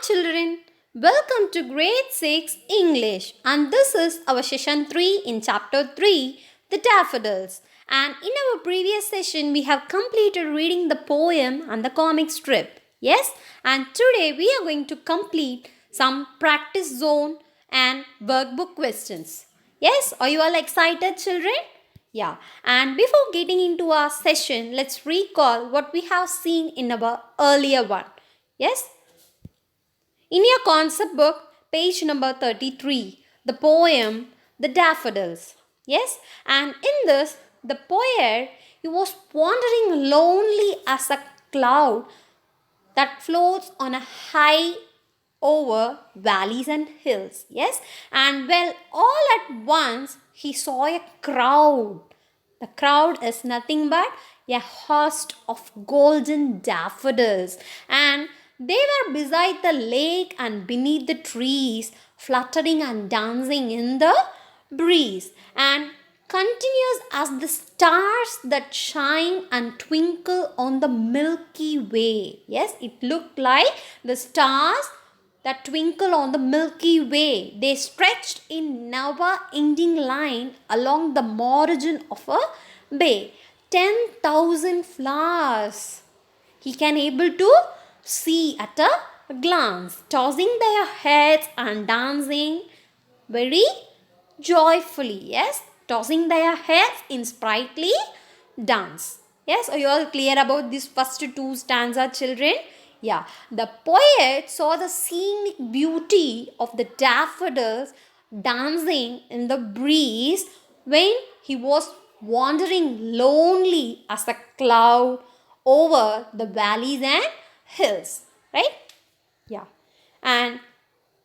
children, welcome to grade 6 English, and this is our session 3 in chapter 3, The Daffodils. And in our previous session we have completed reading the poem and the comic strip. Yes, and today we are going to complete some practice zone and workbook questions. Yes, are you all excited children? Yeah, and before getting into our session, let's recall what we have seen in our earlier one. Yes, in your concept book, page number 33, the poem The Daffodils. Yes, and in this, the poet, he was wandering lonely as a cloud that floats on a high over valleys and hills. Yes, and well, all at once he saw a crowd. The crowd is nothing but a host of golden daffodils, and they were beside the lake and beneath the trees, fluttering and dancing in the breeze, and continuous as the stars that shine and twinkle on the Milky Way. Yes, it looked like the stars that twinkle on the Milky Way. They stretched in never-ending line along the margin of a bay. 10,000 flowers he can able to see at a glance, tossing their heads and dancing very joyfully. Yes, tossing their heads in sprightly dance. Yes, are you all clear about these first two stanza children? Yeah, the poet saw the scenic beauty of the daffodils dancing in the breeze when he was wandering lonely as a cloud over the valleys and hills. Right? Yeah. And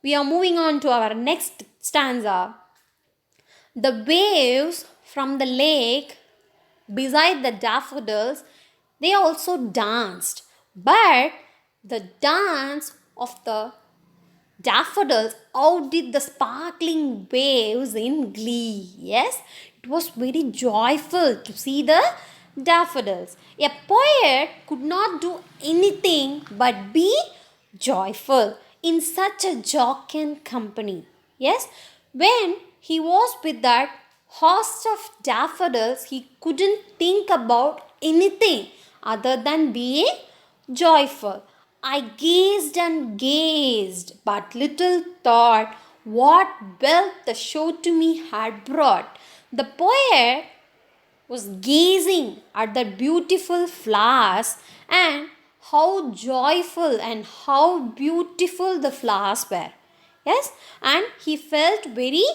we are moving on to our next stanza. The waves from the lake beside the daffodils, they also danced. But the dance of the daffodils outdid the sparkling waves in glee. Yes, it was very joyful to see the daffodils. A poet could not do anything but be joyful in such a jocund company. Yes, when he was with that host of daffodils, he couldn't think about anything other than being joyful. I gazed and gazed, but little thought what wealth the show to me had brought. The poet was gazing at the beautiful flowers and how joyful and how beautiful the flowers were. Yes, and he felt very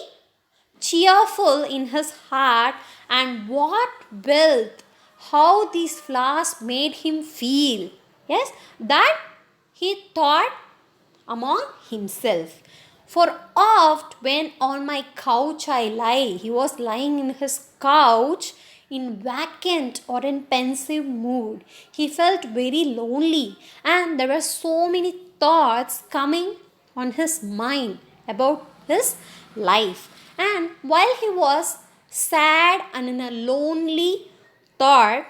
cheerful in his heart, and what wealth, how these flowers made him feel. Yes, that he thought among himself. For oft when on my couch I lie, he was lying in his couch in vacant or in pensive mood. He felt very lonely, and there were so many thoughts coming on his mind about his life. And while he was sad and in a lonely thought,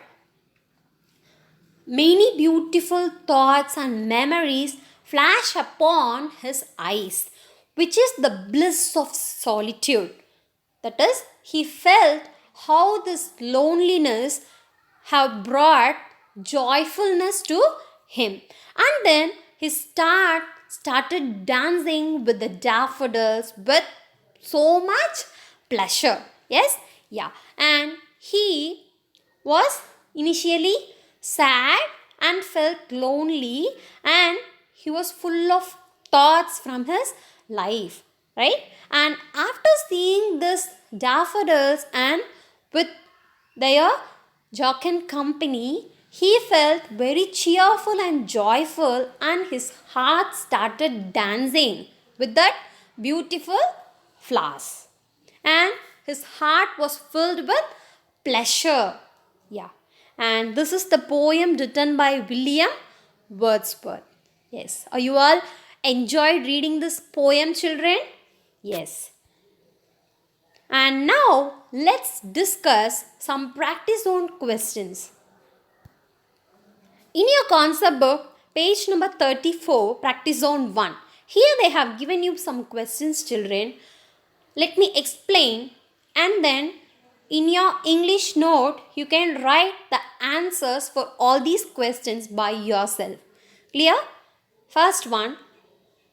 many beautiful thoughts and memories flash upon his eyes, which is the bliss of solitude. That is, he felt how this loneliness have brought joyfulness to him. And then he started dancing with the daffodils with so much pleasure. Yes, yeah. And he was initially sad and felt lonely, and he was full of thoughts from his life, right? And after seeing this daffodils and with their jocund company, he felt very cheerful and joyful, and his heart started dancing with that beautiful flowers. And his heart was filled with pleasure. Yeah. And this is the poem written by William Wordsworth. Yes. Are you all enjoyed reading this poem, children? Yes. And now let's discuss some practice zone questions. In your concept book, page number 34, practice zone 1. Here they have given you some questions, children. Let me explain, and then in your English note you can write the answers for all these questions by yourself. Clear? First one,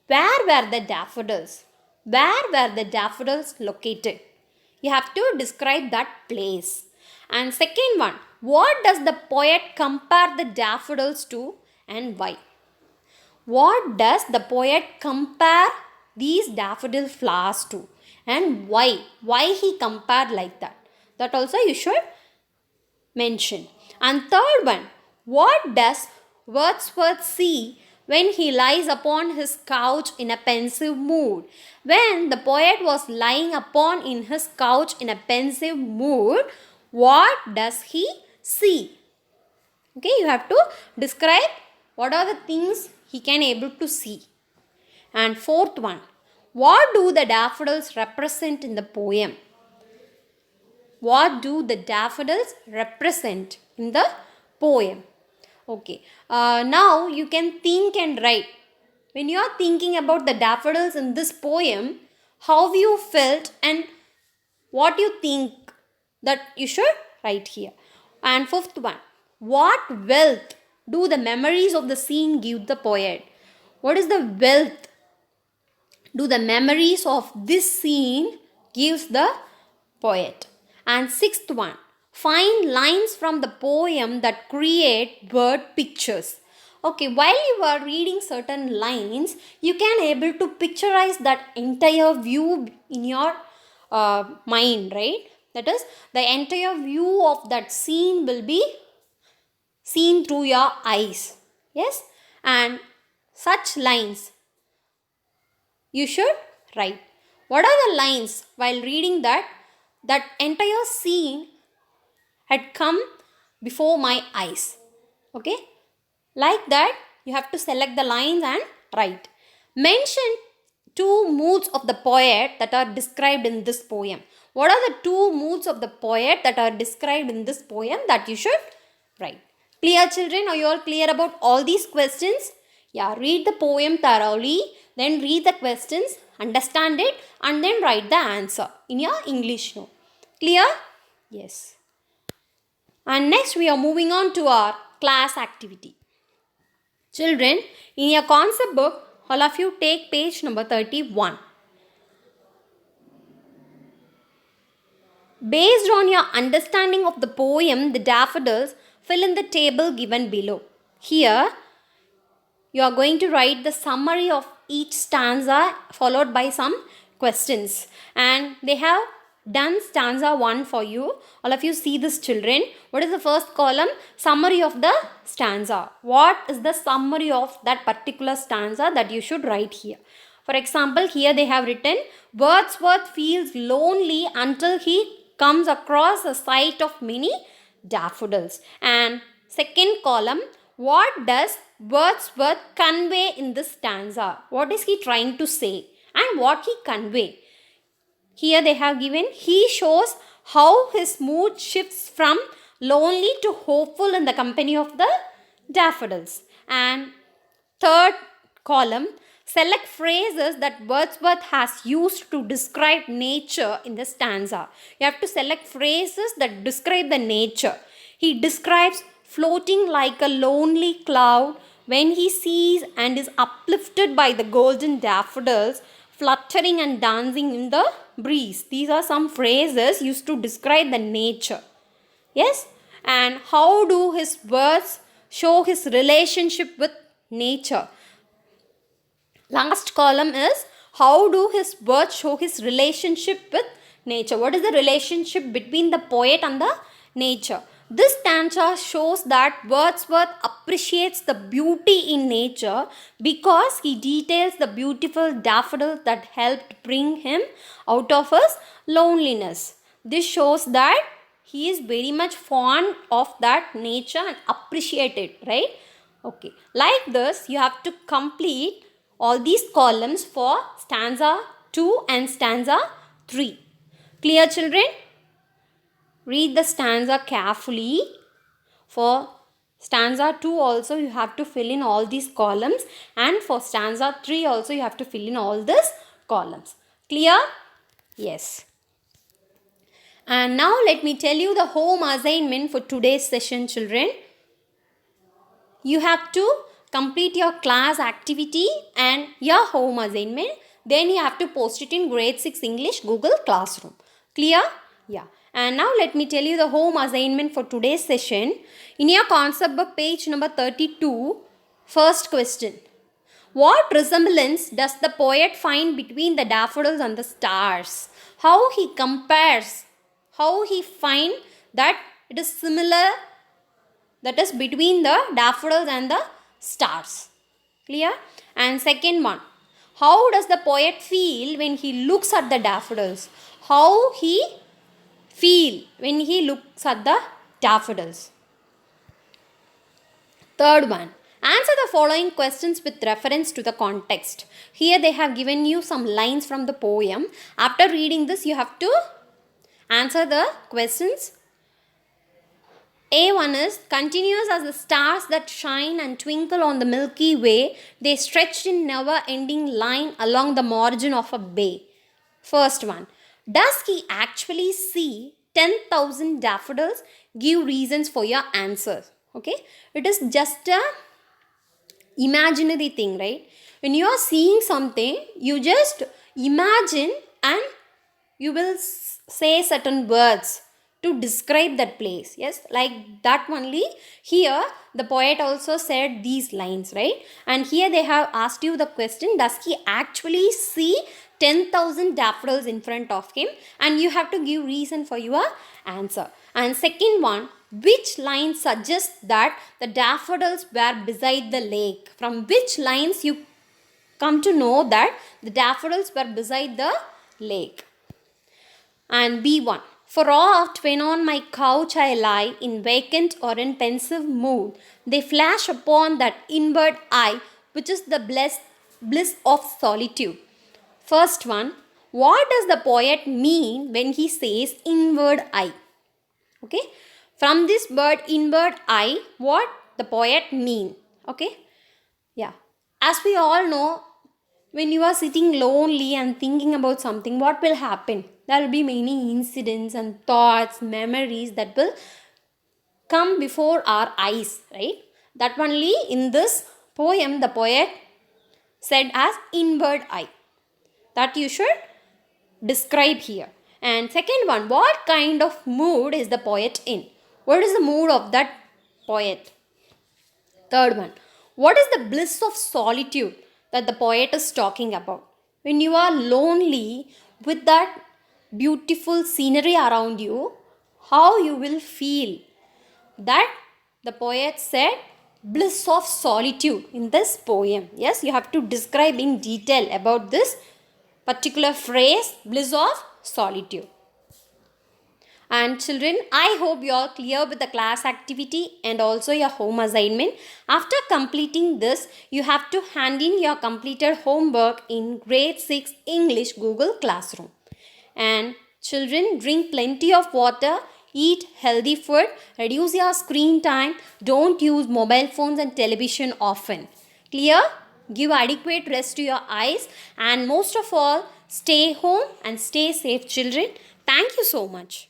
where were the daffodils? Where were the daffodils located? You have to describe that place. And second one, what does the poet compare the daffodils to and why? What does the poet compare these daffodil flowers to and why? Why he compared like that? That also you should mention. And third one, what does Wordsworth see when he lies upon his couch in a pensive mood? When the poet was lying upon in his couch in a pensive mood, what does he see? Okay, you have to describe what are the things he can able to see. And fourth one, what do the daffodils represent in the poem? What do the daffodils represent in the poem? Okay, now you can think and write. When you are thinking about the daffodils in this poem, how you felt and what you think, that you should write here. And fifth one, what wealth do the memories of the scene give the poet? What is the wealth do the memories of this scene gives the poet? And sixth one, find lines from the poem that create word pictures. Okay, while you are reading certain lines, you can able to picturize that entire view in your mind, right? That is, the entire view of that scene will be seen through your eyes. Yes, and such lines you should write. What are the lines while reading that? That entire scene had come before my eyes. Okay, like that you have to select the lines and write. Mention two moods of the poet that are described in this poem. What are the two moods of the poet that are described in this poem that you should write? Clear, children? Are you all clear about all these questions? Yeah, read the poem thoroughly, then read the questions, understand it, and then write the answer in your English note. Clear? Yes. And next we are moving on to our class activity. Children, in your concept book, all of you take page number 31. Based on your understanding of the poem, The Daffodils, fill in the table given below. Here, you are going to write the summary of each stanza followed by some questions. And they have done stanza 1 for you. All of you see this, children. What is the first column? Summary of the stanza. What is the summary of that particular stanza that you should write here? For example, here they have written, Wordsworth feels lonely until he comes across a sight of many daffodils. And second column, what does Wordsworth convey in this stanza? What is he trying to say and what he convey? Here they have given, he shows how his mood shifts from lonely to hopeful in the company of the daffodils. And third column, select phrases that Wordsworth has used to describe nature in the stanza. You have to select phrases that describe the nature. He describes floating like a lonely cloud when he sees and is uplifted by the golden daffodils fluttering and dancing in the breeze. These are some phrases used to describe the nature. Yes? And how do his words show his relationship with nature? Last column is, how do his words show his relationship with nature? What is the relationship between the poet and the nature? This stanza shows that Wordsworth appreciates the beauty in nature because he details the beautiful daffodils that helped bring him out of his loneliness. This shows that he is very much fond of that nature and appreciate it, right? Okay. Like this, you have to complete all these columns for stanza 2 and stanza 3. Clear, children? Read the stanza carefully for Stanza 2 also you have to fill in all these columns, and for stanza 3 also you have to fill in all these columns. Clear? Yes. And now let me tell you the home assignment for today's session, children. You have to complete your class activity and your home assignment. Then you have to post it in grade 6 English Google Classroom. Clear? Yeah. And now let me tell you the home assignment for today's session. In your concept book page number 32, first question. What resemblance does the poet find between the daffodils and the stars? How he compares, how he find that it is similar, that is between the daffodils and the stars. Clear? And second one, how does the poet feel when he looks at the daffodils? How he feel when he looks at the daffodils? Third one, answer the following questions with reference to the context. Here they have given you some lines from the poem. After reading this, you have to answer the questions. A1 is, continuous as the stars that shine and twinkle on the Milky Way, they stretched in never-ending line along the margin of a bay. First one, does he actually see 10,000 daffodils? Give reasons for your answers. Okay, it is just a imaginary thing, right? When you are seeing something, you just imagine and you will say certain words to describe that place. Yes, like that only. Here the poet also said these lines, right? And here they have asked you the question, does he actually see 10,000 daffodils in front of him? And you have to give reason for your answer. And second one, which line suggests that the daffodils were beside the lake? From which lines you come to know that the daffodils were beside the lake? And B1, for oft when on my couch I lie, in vacant or in pensive mood, they flash upon that inward eye, which is the bliss of solitude. First one, what does the poet mean when he says inward eye? Okay, from this word inward eye, what the poet mean? Okay, yeah, as we all know, when you are sitting lonely and thinking about something, what will happen? There will be many incidents and thoughts, memories that will come before our eyes, right? That only in this poem the poet said as inward eye, that you should describe here. And second one, what kind of mood is the poet in? What is the mood of that poet? Third one, what is the bliss of solitude that the poet is talking about? When you are lonely with that beautiful scenery around you, how you will feel? That the poet said bliss of solitude in this poem. Yes, you have to describe in detail about this particular phrase, bliss of solitude. And children, I hope you are clear with the class activity and also your home assignment. After completing this, you have to hand in your completed homework in grade 6 English Google Classroom. And children, drink plenty of water, eat healthy food, reduce your screen time, don't use mobile phones and television often. Clear? Give adequate rest to your eyes, and most of all, stay home and stay safe, children. Thank you so much.